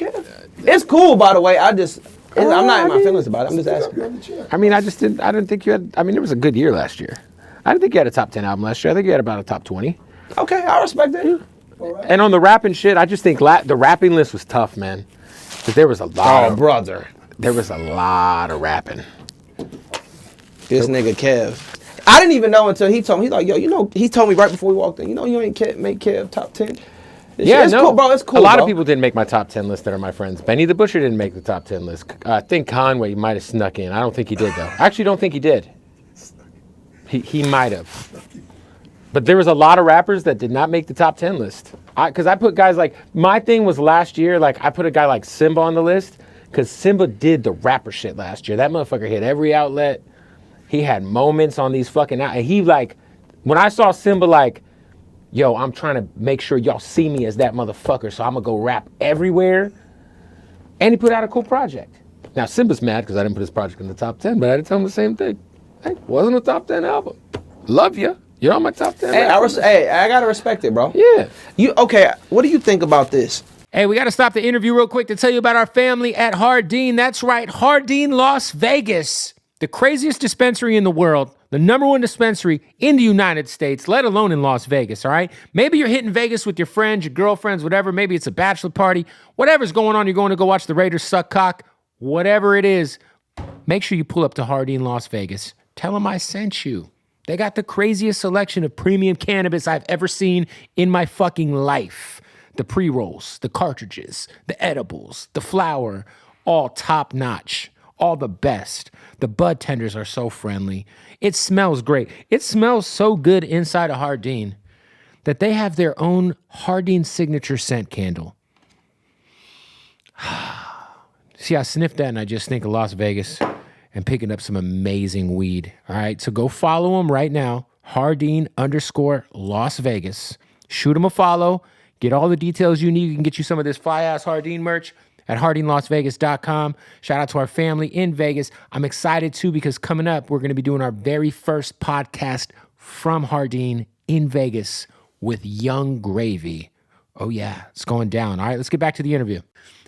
It's cool, by the way. I'm not in my feelings about it. I'm just asking. You're on the chair. I mean, I didn't think you had, I mean, it was a good year last year. I didn't think you had a top 10 album last year. I think you had about a top 20. Okay, I respect that. All right. And on the rapping shit, I just think the rapping list was tough, man. Because there was a lot of, brother. there was a lot of rapping. This nigga Kev. I didn't even know until he told me. He's like, yo, you know, he told me right before we walked in, you know, you ain't make Kev top 10. It's cool, bro. It's cool. A lot bro. of people didn't make my top 10 list that are my friends. Benny the Butcher didn't make the top 10 list. I think Conway might have snuck in. I don't think he did, though. I actually don't think he did. He might have. But there was a lot of rappers that did not make the top 10 list. Because I put guys like, my thing was last year, like I put a guy like Simba on the list because Simba did the rapper shit last year. That motherfucker hit every outlet. He had moments on these fucking out. And he like, when I saw Simba like, yo, I'm trying to make sure y'all see me as that motherfucker, so I'm gonna go rap everywhere. And he put out a cool project. Now Simba's mad because I didn't put his project in the top 10, but I didn't tell him the same thing. Hey, wasn't a top 10 album. Love you. You're on my top 10. Hey, I gotta respect it, bro. Yeah. Okay, what do you think about this? Hey, we got to stop the interview real quick to tell you about our family at Hardin. That's right, Hardin, Las Vegas. The craziest dispensary in the world, the #1 dispensary in the United States, let alone in Las Vegas, all right? Maybe you're hitting Vegas with your friends, your girlfriends, whatever. Maybe it's a bachelor party. Whatever's going on, you're going to go watch the Raiders suck cock. Whatever it is, make sure you pull up to Hardin, Las Vegas. Tell them I sent you. They got the craziest selection of premium cannabis I've ever seen in my fucking life. The pre-rolls, the cartridges, the edibles, the flower, all top notch. All the best. The bud tenders are so friendly. It smells great. It smells so good inside of Hardin that they have their own Hardin signature scent candle. See, I sniffed that and I just think of Las Vegas and picking up some amazing weed. All right, so go follow them right now. Hardin_Las Vegas. Shoot them a follow. Get all the details you need. We can get you some of this fly-ass Hardin merch at HardinLasVegas.com. Shout out to our family in Vegas. I'm excited too because coming up, we're going to be doing our very first podcast from Hardin in Vegas with Young Gravy. Oh yeah, it's going down. All right, let's get back to the interview.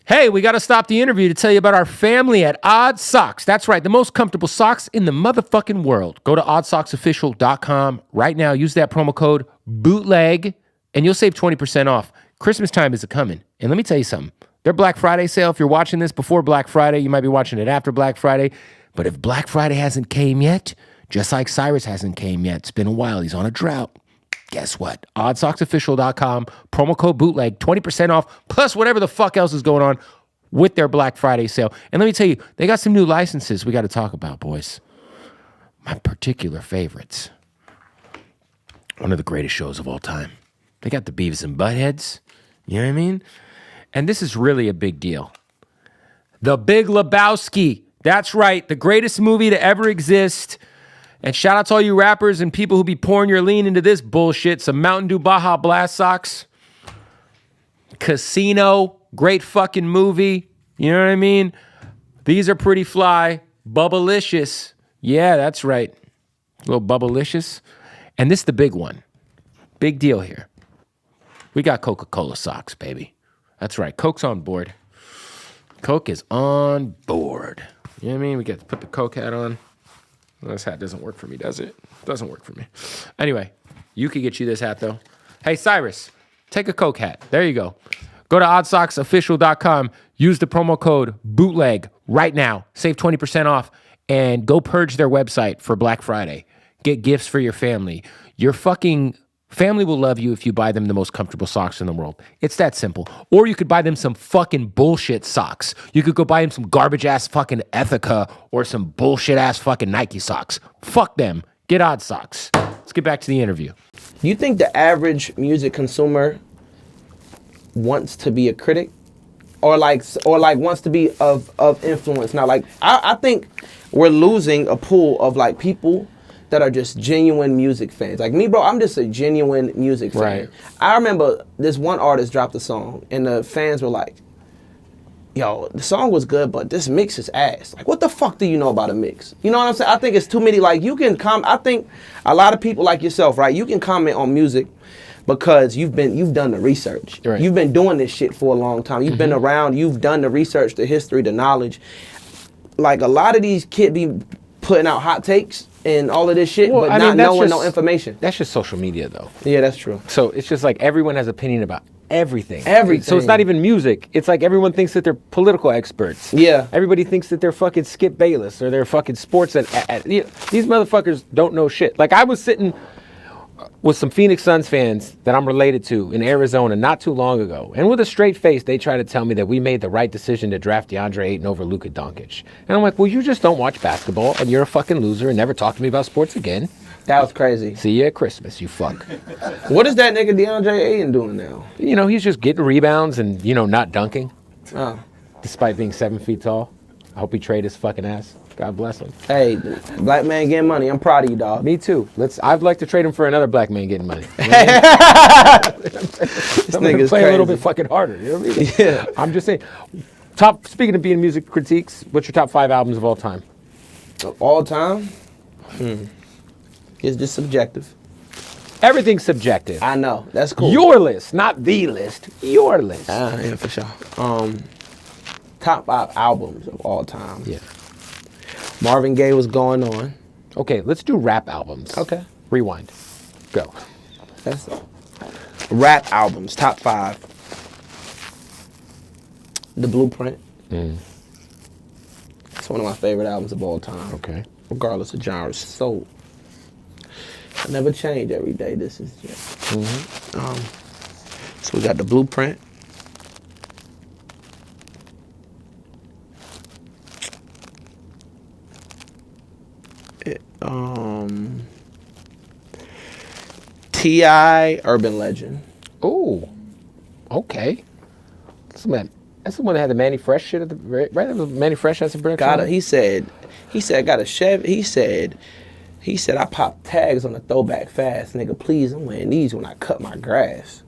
Hey, we got to stop the interview to tell you about our family at Odd Socks. That's right, the most comfortable socks in the motherfucking world. Go to oddsocksofficial.com right now. Use that promo code BOOTLEG and you'll save 20% off. Christmas time is coming. And let me tell you something. Their Black Friday sale, if you're watching this before Black Friday, you might be watching it after Black Friday. But if Black Friday hasn't came yet, just like Cyrus hasn't came yet, it's been a while, he's on a drought. Guess what? Oddsocksofficial.com, promo code BOOTLEG, 20% off, plus whatever the fuck else is going on with their Black Friday sale. And let me tell you, they got some new licenses we got to talk about, boys. My particular favorites. One of the greatest shows of all time. They got the Beavis and Buttheads. You know what I mean? And this is really a big deal. The Big Lebowski. That's right. The greatest movie to ever exist. And shout out to all you rappers and people who be pouring your lean into this bullshit. Some Mountain Dew Baja Blast socks. Casino. Great fucking movie. You know what I mean? These are pretty fly. Bubblicious. Yeah, that's right. A little Bubblicious. And this is the big one. Big deal here. We got Coca-Cola socks, baby. That's right. Coke's on board. Coke is on board. You know what I mean? We get to put the Coke hat on. Well, this hat doesn't work for me, does it? Doesn't work for me. Anyway, you could get you this hat, though. Hey, Cyrus, take a Coke hat. There you go. Go to oddsocksofficial.com. Use the promo code BOOTLEG right now. Save 20% off. And go purge their website for Black Friday. Get gifts for your family. Your fucking Family will love you if you buy them the most comfortable socks in the world. It's that simple. Or you could buy them some fucking bullshit socks. You could go buy them some garbage ass fucking Ethica or some bullshit ass fucking Nike socks. Fuck them. Get Odd Socks. Let's get back to the interview. You think the average music consumer wants to be a critic? Or wants to be of influence? Now, like, I think we're losing a pool of like people that are just genuine music fans. Like me, bro, I'm just a genuine music fan. Right. I remember this one artist dropped a song, and the fans were like, yo, the song was good, but this mix is ass. Like, what the fuck do you know about a mix? You know what I'm saying? I think it's too many, like, you can I think a lot of people like yourself, right? You can comment on music because you've done the research. Right. You've been doing this shit for a long time. You've been around, you've done the research, the history, the knowledge. Like, a lot of these kids be putting out hot takes and all of this shit, Well, but I not mean, that's knowing just- no information. That's just social media, though. Yeah, that's true. So it's just like everyone has opinion about everything. Everything. So it's not even music. It's like everyone thinks that they're political experts. Yeah. Everybody thinks that they're fucking Skip Bayless or they're fucking sports. You know, these motherfuckers don't know shit. Like, I was sitting with some Phoenix Suns fans that I'm related to in Arizona not too long ago. And with a straight face, they try to tell me that we made the right decision to draft DeAndre Ayton over Luka Doncic. And I'm like, well, you just don't watch basketball and you're a fucking loser and never talk to me about sports again. That was crazy. See you at Christmas, you fuck. What is that nigga DeAndre Ayton doing now? You know, he's just getting rebounds and, you know, not dunking, Oh. despite being 7 feet tall. I hope he trade his fucking ass. God bless him. Hey, black man getting money. I'm proud of you, dog. Me too. I'd like to trade him for another black man getting money. This I'm nigga's gonna play a little crazy. bit fucking harder. You know what I mean? Yeah. I'm just saying. Speaking of being music critiques, what's your top 5 albums of all time? All time? It's just subjective. Everything's subjective. I know. That's cool. Your list, not the list. Your list. Yeah, for sure. Top 5 albums of all time. Yeah. Marvin Gaye was going on. Okay, let's do rap albums. Okay. Rewind. Go. That's rap albums. Top 5. The Blueprint. It's one of my favorite albums of all time. Okay. Regardless of genre. So I never change every day. This is just. So we got The Blueprint. T.I. Urban Legend. Oh, okay. That's the one that had the Manny Fresh shit at the right. That was Manny Fresh has some production. Got on it. it? He said, I got a Chevy. He said, I pop tags on the throwback fast, nigga. Please, I'm wearing these when I cut my grass.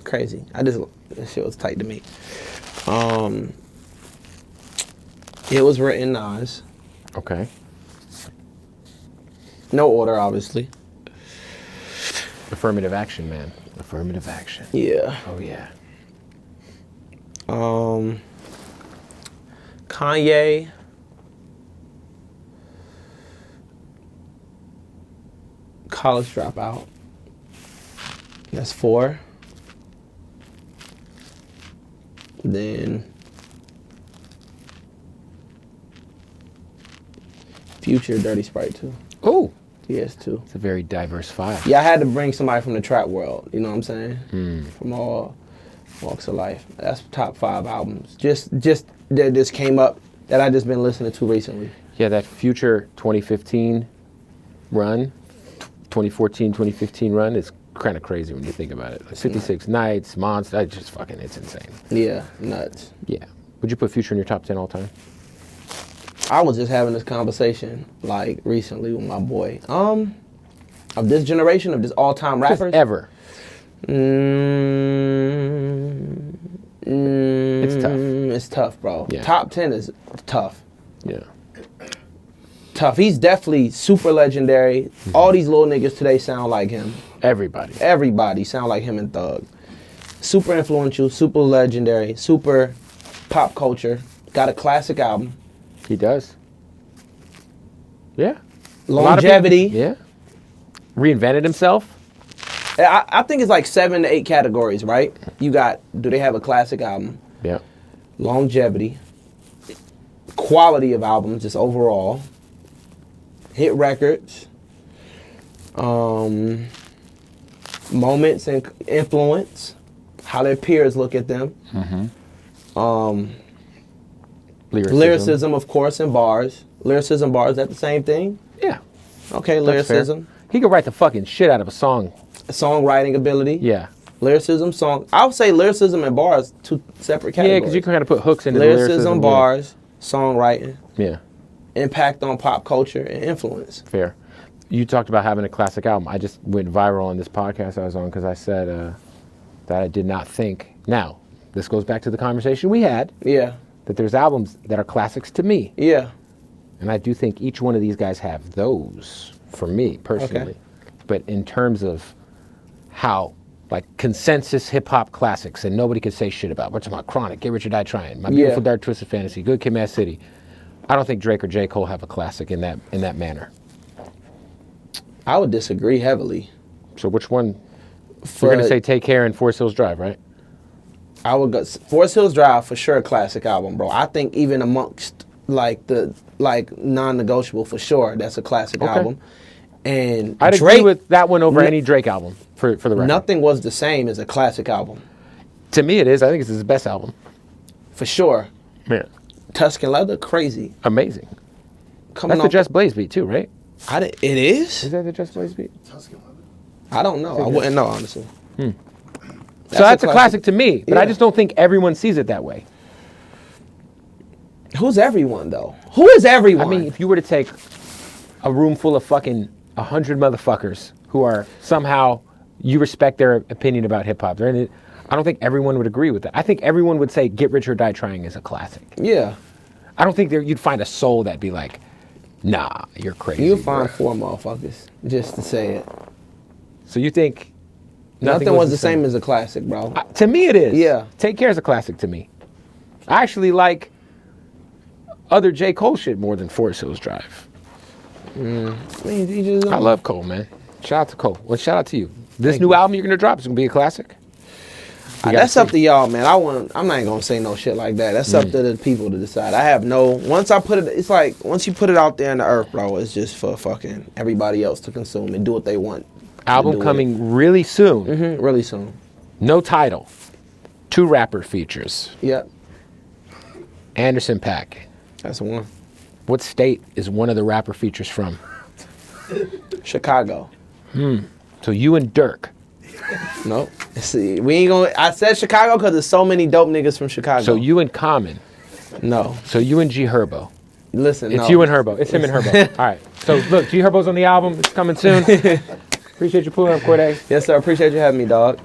Crazy. That shit was tight to me. It was written Nas. Okay. No order, obviously. Affirmative action, man. Affirmative action. Yeah. Oh yeah. Kanye. College Dropout. That's 4. Then Future, Dirty Sprite 2. Oh, DS2. it's a very diverse file. Yeah, I had to bring somebody from the trap world, you know what I'm saying? From all walks of life. That's top 5 albums. Just that just came up that I just been listening to recently. Yeah, that Future 2015 run, 2014, 2015 run is kind of crazy when you think about it. Like 56 Nights, Monster, it's insane. Yeah, nuts. Yeah. Would you put Future in your top 10 all time? I was just having this conversation like recently with my boy. Of this generation, of this all-time Just rappers. ever. It's tough. It's tough, bro. Yeah. Top 10 is tough. Yeah. Tough. He's definitely super legendary. All these little niggas today sound like him. Everybody sound like him and Thug. Super influential, super legendary, super pop culture. Got a classic album. He does. Yeah. A lot of Longevity. people- yeah. Reinvented himself. I think it's like 7 to 8 categories, right? You got, do they have a classic album? Yeah. Longevity. Quality of albums, just overall. Hit records. moments and influence, how their peers look at them. Lyricism, of course, and bars. Lyricism, bars, is that the same thing? Yeah. Okay, That's lyricism. fair. He could write the fucking shit out of a song. Songwriting ability. Yeah. Lyricism, song. I would say lyricism and bars, two separate categories. Yeah, because you can kind of put hooks into lyricism, the bars, songwriting, Yeah. impact on pop culture, and influence. Fair. You talked about having a classic album. I just went viral on this podcast I was on because I said that I did not think. Now, this goes back to the conversation we had, Yeah, that there's albums that are classics to me. yeah. And I do think each one of these guys have those for me personally. Okay. But in terms of how, like, consensus hip hop classics and nobody could say shit about. What's about Chronic, Get Rich or Die Trying, My Beautiful Dark Twisted Fantasy, Good Kid, Mad City. I don't think Drake or J. Cole have a classic in that manner. I would disagree heavily. So which one? You're going to say Take Care and Forest Hills Drive, right? I would go Forest Hills Drive for sure, a classic album, bro. I think even amongst non-negotiable for sure, that's a classic album. And I'd Drake, agree with that one over any Drake album for the record. Nothing Was the Same as a classic album. To me, it is. I think it's his best album. For sure. Yeah. Tuscan Leather, crazy. Amazing. Coming That's the off Just Blaze beat too, right? it is? Is that the Just Blaze beat? Tuscan Leather. I don't know. I wouldn't know, honestly. So that's a classic to me, but I Yeah. just don't think everyone sees it that way. Who's everyone, though? Who is everyone? I mean, if you were to take a room full of fucking 100 motherfuckers who are somehow, you respect their opinion about hip hop, I don't think everyone would agree with that. I think everyone would say Get Rich or Die Trying is a classic. yeah. I don't think you'd find a soul that'd be like, nah, you're crazy. You'll find bruh." 4 motherfuckers just to say it. So you think Nothing was the same as a classic, bro. To me, it is. Yeah. Take Care is a classic to me. I actually like other J. Cole shit more than Forest Hills Drive. I mean, he just I love Cole, man. Shout out to Cole. Well, shout out to you. This new album you're gonna drop is gonna be a classic. That's up to y'all, man. I'm not gonna say no shit like that. That's up to the people to decide. I have no. Once I put it, it's like once you put it out there in the earth, bro. It's just for fucking everybody else to consume and do what they want. Album coming really soon. Really soon. No title. 2 rapper features. Yep, Anderson .Paak. that's the one. What state is one of the rapper features from? Chicago. So you and Dirk. Nope. See, we ain't gonna. I said Chicago because there's so many dope niggas from Chicago. So you and Common. No. So you and G Herbo. Listen. It's no. you and Herbo. It's him and Herbo. All right. So look, G Herbo's on the album. It's coming soon. Appreciate you pulling up, Cordae. Yes, sir. Appreciate you having me, dog.